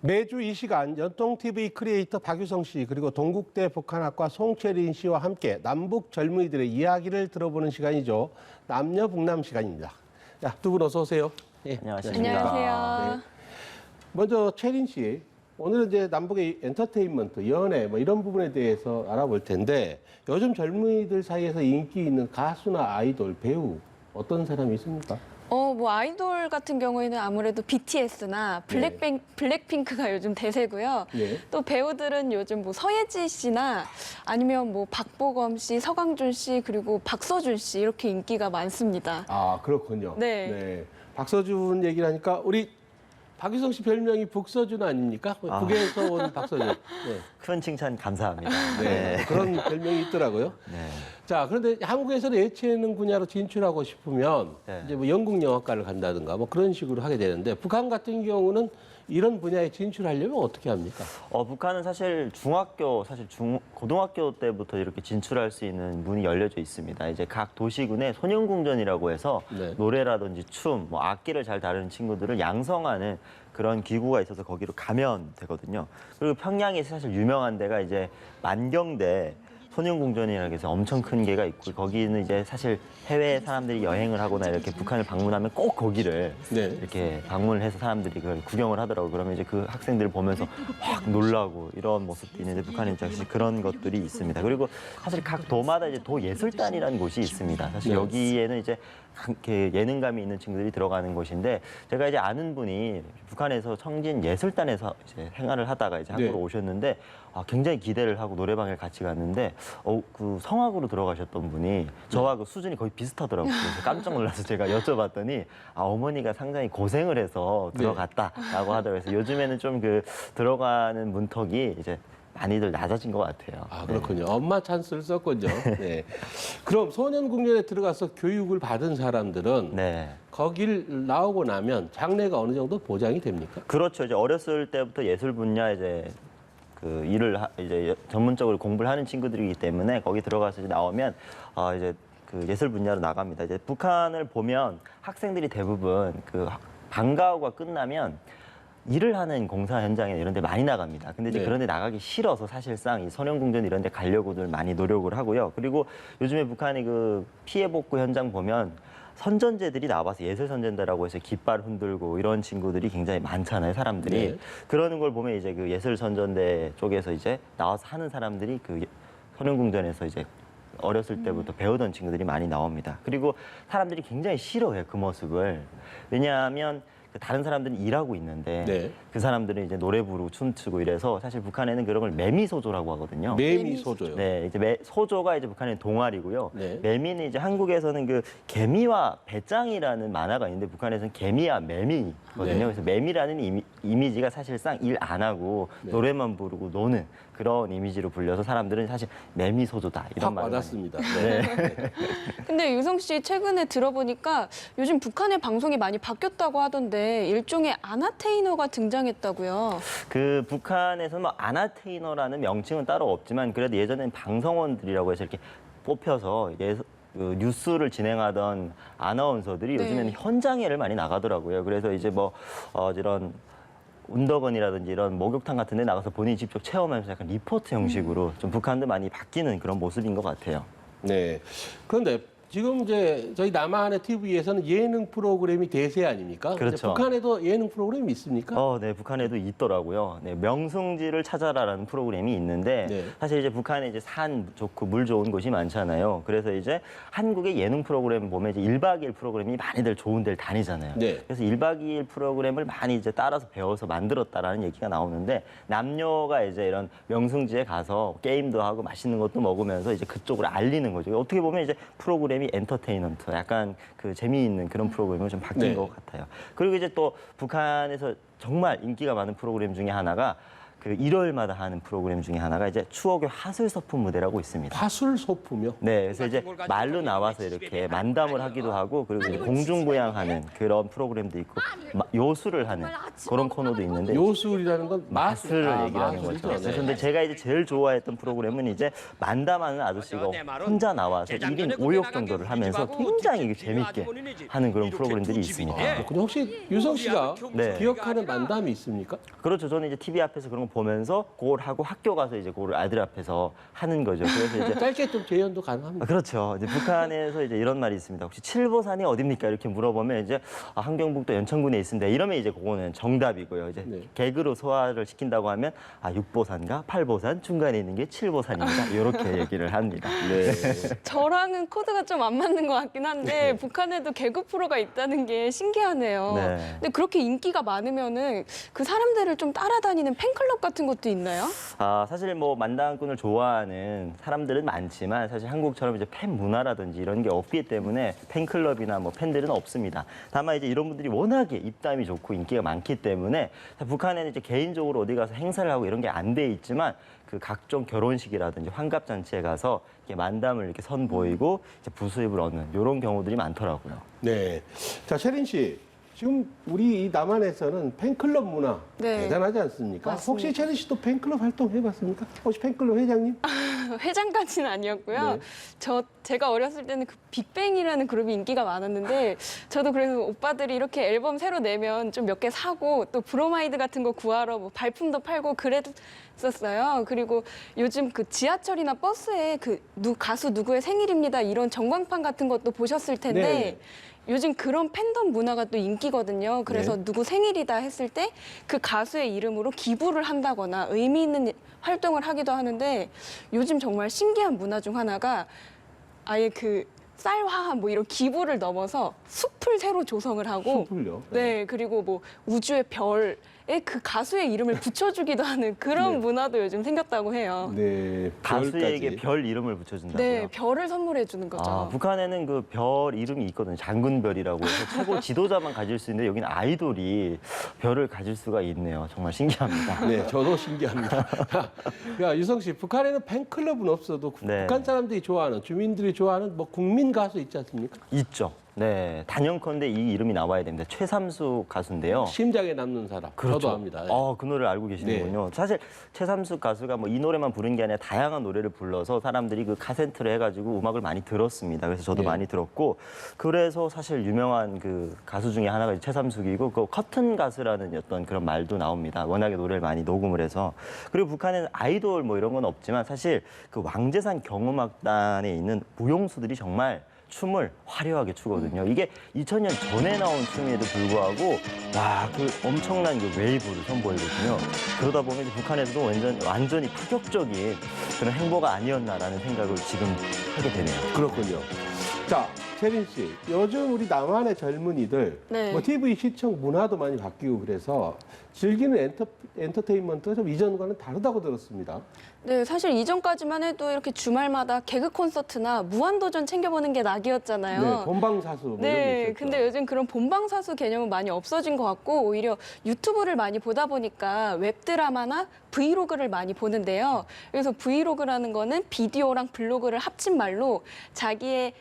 매주 이 시간 연동TV 크리에이터 박유성 씨 그리고 동국대 북한학과 송채린 씨와 함께 남북 젊은이들의 이야기를 들어보는 시간이죠. 남녀북남 시간입니다. 자, 두 분 어서 오세요. 예. 안녕하십니까. 안녕하세요. 네. 먼저 채린 씨, 오늘은 이제 남북의 엔터테인먼트, 연애 뭐 이런 부분에 대해서 알아볼 텐데 요즘 젊은이들 사이에서 인기 있는 가수나 아이돌, 배우 어떤 사람이 있습니까? 뭐 아이돌 같은 경우에는 아무래도 BTS나 블랙핑크가 요즘 대세고요. 네. 또 배우들은 요즘 뭐 서예지 씨나 아니면 뭐 박보검 씨, 서강준 씨 그리고 박서준 씨 이렇게 인기가 많습니다. 아, 그렇군요. 네. 박서준 얘기를 하니까 우리 박유성 씨 별명이 북서준 아닙니까? 북에서 온 박서준. 네. 큰 칭찬 감사합니다. 네. 그런 별명이 있더라고요. 네. 자, 그런데 한국에서는 예체능 분야로 진출하고 싶으면 네. 이제 뭐 영국 영화과를 간다든가 뭐 그런 식으로 하게 되는데 북한 같은 경우는 이런 분야에 진출하려면 어떻게 합니까? 북한은 사실 고등학교 때부터 이렇게 진출할 수 있는 문이 열려져 있습니다. 이제 각 도시군에 소년궁전이라고 해서 네. 노래라든지 춤, 뭐 악기를 잘 다루는 친구들을 양성하는 그런 기구가 있어서 거기로 가면 되거든요. 그리고 평양에 사실 유명한 데가 이제 만경대 소년궁전이라고 해서 엄청 큰 게가 있고 거기는 이제 사실 해외 사람들이 여행을 하거나 이렇게 북한을 방문하면 꼭 거기를 네. 이렇게 방문을 해서 사람들이 그걸 구경을 하더라고요. 그러면 이제 그 학생들을 보면서 확 놀라고 이런 모습도 있는데 북한에 사실 그런 것들이 있습니다. 그리고 사실 각 도마다 이제 도예술단이라는 곳이 있습니다. 사실 네. 여기에는 이제 이렇게 예능감이 있는 친구들이 들어가는 곳인데 제가 이제 아는 분이 북한에서 청진 예술단에서 이제 생활을 하다가 이제 한국으로 네. 오셨는데 굉장히 기대를 하고 노래방에 같이 갔는데 그 성악으로 들어가셨던 분이 저와 그 수준이 거의 비슷하더라고요. 그래서 깜짝 놀라서 제가 여쭤봤더니 어머니가 상당히 고생을 해서 들어갔다라고 하더라고요. 그래서 요즘에는 좀 그 들어가는 문턱이 이제 많이들 낮아진 것 같아요. 아, 그렇군요. 엄마 찬스를 썼군요. 네. 그럼 소년궁전에 들어가서 교육을 받은 사람들은 네. 거길 나오고 나면 장래가 어느 정도 보장이 됩니까? 그렇죠. 이제 어렸을 때부터 예술 분야 이제 그 일을 이제 전문적으로 공부를 하는 친구들이기 때문에 거기 들어가서 이제 나오면 이제 그 예술 분야로 나갑니다. 이제 북한을 보면 학생들이 대부분 그 방과후가 끝나면 일을 하는 공사 현장에 이런 데 많이 나갑니다. 근데 이제 네. 그런 데 나가기 싫어서 사실상 이 소년궁전 이런 데 가려고들 많이 노력을 하고요. 그리고 요즘에 북한이 그 피해 복구 현장 보면 선전제들이 나와서 예술 선전대라고 해서 깃발 흔들고 이런 친구들이 굉장히 많잖아요, 사람들이. 네. 그러는 걸 보면 이제 그 예술 선전대 쪽에서 이제 나와서 하는 사람들이 그 소년궁전에서 이제 어렸을 때부터 배우던 친구들이 많이 나옵니다. 그리고 사람들이 굉장히 싫어해요, 그 모습을. 왜냐하면 다른 사람들은 일하고 있는데 네. 그 사람들은 이제 노래 부르고 춤추고 이래서 사실 북한에는 그런 걸 매미소조라고 하거든요. 매미소조요. 네, 이제 소조가 이제 북한의 동아리고요. 네. 매미는 이제 한국에서는 그 개미와 배짱이라는 만화가 있는데 북한에서는 개미와 매미거든요. 네. 그래서 매미라는 이미지가 사실상 일 안 하고 네. 노래만 부르고 노는 그런 이미지로 불려서 사람들은 사실 매미소조다 이런 확 말을 와닿습니다. 네. 근데 유성 씨 최근에 들어보니까 요즘 북한의 방송이 많이 바뀌었다고 하던데 일종의 아나테이너가 등장했다고요. 그 북한에서는 뭐 아나테이너라는 명칭은 따로 없지만 그래도 예전엔 방송원들이라고 해서 이렇게 뽑혀서 그 뉴스를 진행하던 아나운서들이 네. 요즘에는 현장에를 많이 나가더라고요. 그래서 이제 뭐 이런 운덕원이라든지 이런 목욕탕 같은 데 나가서 본인이 직접 체험하면서 약간 리포트 형식으로 좀 북한도 많이 바뀌는 그런 모습인 것 같아요. 네. 그런데 지금 이제 저희 남한의 TV에서는 예능 프로그램이 대세 아닙니까? 근데 그렇죠. 북한에도 예능 프로그램이 있습니까? 네, 북한에도 있더라고요. 네, 명승지를 찾아라라는 프로그램이 있는데 네. 사실 이제 북한에 이제 산 좋고 물 좋은 곳이 많잖아요. 그래서 이제 한국의 예능 프로그램 보면 이제 1박 2일 프로그램이 많이들 좋은 데를 다니잖아요. 네. 그래서 1박 2일 프로그램을 많이 이제 따라서 배워서 만들었다라는 얘기가 나오는데 남녀가 이제 이런 명승지에 가서 게임도 하고 맛있는 것도 먹으면서 이제 그쪽으로 알리는 거죠. 어떻게 보면 이제 프로그램이 엔터테인먼트, 약간 그 재미있는 그런 프로그램으로 좀 바뀐 네. 것 같아요. 그리고 이제 또 북한에서 정말 인기가 많은 프로그램 중에 하나가 그 일요일마다 하는 프로그램 중에 하나가 이제 추억의 하술 소품 무대라고 있습니다. 하술 소품이요? 네, 그래서 이제 말로 나와서 이렇게 만담을 하기도 하고 그리고 이제 공중부양하는 그런 프로그램도 있고 요술을 하는 그런 코너도 있는데 요술이라는 건 마술을 얘기를 하는 마술이죠. 거죠. 네. 그런데 제가 이제 제일 좋아했던 프로그램은 이제 만담하는 아저씨가 혼자 나와서 1인 5역 정도를 하면서 굉장히 재밌게 하는 그런 프로그램들이 있습니다. 근데 혹시 유성 씨가 네. 기억하는 만담이 있습니까? 그렇죠. 저는 이제 TV 앞에서 그런 거 보면서 그걸 하고 학교 가서 이제 그걸 아이들 앞에서 하는 거죠. 그래서 이제 짧게 좀 재연도 가능합니다. 그렇죠. 이제 북한에서 이제 이런 말이 있습니다. 혹시 칠보산이 어딥니까? 이렇게 물어보면 이제 함경북도 연천군에 있습니다. 이러면 이제 그거는 정답이고요. 이제 네. 개그로 소화를 시킨다고 하면 육보산과 팔보산 중간에 있는 게 칠보산입니다. 이렇게 얘기를 합니다. 네. 저랑은 코드가 좀 안 맞는 것 같긴 한데 북한에도 개그 프로가 있다는 게 신기하네요. 네. 근데 그렇게 인기가 많으면은 그 사람들을 좀 따라다니는 팬클럽 같은 것도 있나요? 사실 뭐 만담꾼을 좋아하는 사람들은 많지만 사실 한국처럼 이제 팬 문화라든지 이런 게 없기 때문에 팬클럽이나 뭐 팬들은 없습니다. 다만 이제 이런 분들이 워낙에 입담이 좋고 인기가 많기 때문에 북한에는 이제 개인적으로 어디 가서 행사를 하고 이런 게 안 돼 있지만 그 각종 결혼식이라든지 환갑잔치에 가서 이렇게 만담을 이렇게 선보이고 이제 부수입을 얻는 이런 경우들이 많더라고요. 네. 자, 최린 씨. 지금 우리 이 남한에서는 팬클럽 문화 네. 대단하지 않습니까? 맞습니다. 혹시 최린 씨도 팬클럽 활동 해봤습니까? 혹시 팬클럽 회장님? 회장까지는 아니었고요. 네. 제가 어렸을 때는 그 빅뱅이라는 그룹이 인기가 많았는데 저도 그래서 오빠들이 이렇게 앨범 새로 내면 좀 몇 개 사고 또 브로마이드 같은 거 구하러 뭐 발품도 팔고 그랬었어요. 그리고 요즘 그 지하철이나 버스에 그 가수 누구의 생일입니다 이런 전광판 같은 것도 보셨을 텐데 네. 요즘 그런 팬덤 문화가 또 인기거든요. 그래서 네. 누구 생일이다 했을 때 그 가수의 이름으로 기부를 한다거나 의미 있는 활동을 하기도 하는데 요즘 정말 신기한 문화 중 하나가 아예 그 쌀화 뭐 이런 기부를 넘어서 숲을 새로 조성을 하고 숲을요? 네, 그리고 뭐 우주의 별에 그 가수의 이름을 붙여주기도 하는 그런 네. 문화도 요즘 생겼다고 해요. 네. 가수에게 별까지. 별 이름을 붙여준다고요? 네, 별을 선물해 주는 거죠. 북한에는 그 별 이름이 있거든요. 장군별이라고 해서 최고 지도자만 가질 수 있는데 여기는 아이돌이 별을 가질 수가 있네요. 정말 신기합니다. 네, 저도 신기합니다. 야, 유성 씨, 북한에는 팬클럽은 없어도 네. 북한 사람들이 좋아하는, 주민들이 좋아하는 뭐 국민 가수 있지 않습니까? 있죠. 네, 단연컨대 이 이름이 나와야 됩니다. 최삼수 가수인데요. 심장에 남는 사람. 저도 압니다. 네. 그 노래를 알고 계시는군요. 사실 최삼수 가수가 뭐 이 노래만 부른 게 아니라 다양한 노래를 불러서 사람들이 그 카센트를 해가지고 음악을 많이 들었습니다. 그래서 저도 네. 많이 들었고 그래서 사실 유명한 그 가수 중에 하나가 이제 최삼숙이고 그 커튼 가수라는 어떤 그런 말도 나옵니다. 워낙에 노래를 많이 녹음을 해서 그리고 북한에는 아이돌 뭐 이런 건 없지만 사실 그 왕재산 경음악단에 있는 무용수들이 정말 춤을 화려하게 추거든요. 이게 2000년 전에 나온 춤에도 불구하고 그 엄청난 그 웨이브를 선보이거든요. 그러다 보면 이제 북한에서도 완전히 파격적인 그런 행보가 아니었나라는 생각을 지금 하게 되네요. 그렇군요. 자, 채린 씨, 요즘 우리 남한의 젊은이들 네. 뭐 TV 시청 문화도 많이 바뀌고 그래서 즐기는 엔터테인먼트가 좀 이전과는 다르다고 들었습니다. 네, 사실 이전까지만 해도 이렇게 주말마다 개그 콘서트나 무한도전 챙겨보는 게 낙이었잖아요. 네, 본방사수 뭐 이런 게 네, 있었죠. 근데 요즘 그런 본방사수 개념은 많이 없어진 것 같고 오히려 유튜브를 많이 보다 보니까 웹드라마나 브이로그를 많이 보는데요. 그래서 브이로그라는 거는 비디오랑 블로그를 합친 말로 자기의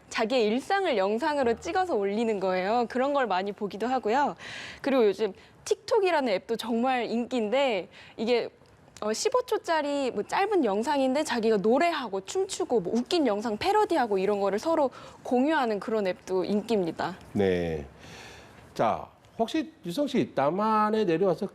자기의 일상을 영상으로 찍어서 올리는 거예요. 그런 걸 많이 보기도 하고요. 그리고 요즘 틱톡이라는 앱도 정말 인기인데 이게 15초짜리 뭐 짧은 영상인데 자기가 노래하고 춤추고 뭐 웃긴 영상 패러디하고 이런 거를 서로 공유하는 그런 앱도 인기입니다. 네. 자, 혹시 유성 씨 남한에 내려와서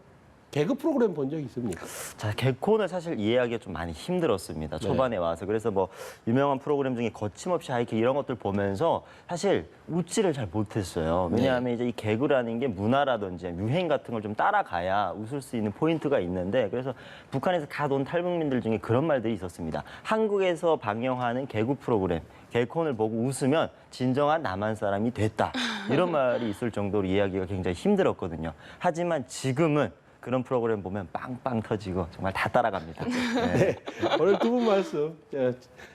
개그 프로그램 본 적 있습니까? 자, 개콘을 사실 이해하기가 좀 많이 힘들었습니다. 초반에 와서. 그래서 뭐 유명한 프로그램 중에 거침없이 하이킥 이런 것들 보면서 사실 웃지를 잘 못했어요. 왜냐하면 이제 이 개그라는 게 문화라든지 유행 같은 걸 좀 따라가야 웃을 수 있는 포인트가 있는데 그래서 북한에서 가온 탈북민들 중에 그런 말들이 있었습니다. 한국에서 방영하는 개그 프로그램, 개콘을 보고 웃으면 진정한 남한 사람이 됐다. 이런 말이 있을 정도로 이해하기가 굉장히 힘들었거든요. 하지만 지금은 그런 프로그램 보면 빵빵 터지고 정말 다 따라갑니다. 네. 네. 오늘 두 분 말씀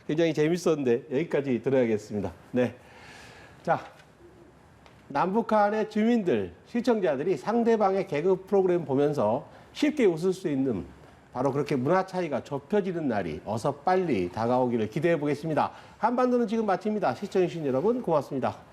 굉장히 재밌었는데 여기까지 들어야겠습니다. 네. 자, 남북한의 주민들, 시청자들이 상대방의 개그 프로그램 보면서 쉽게 웃을 수 있는 바로 그렇게 문화 차이가 좁혀지는 날이 어서 빨리 다가오기를 기대해 보겠습니다. 한반도는 지금 마칩니다. 시청해주신 여러분 고맙습니다.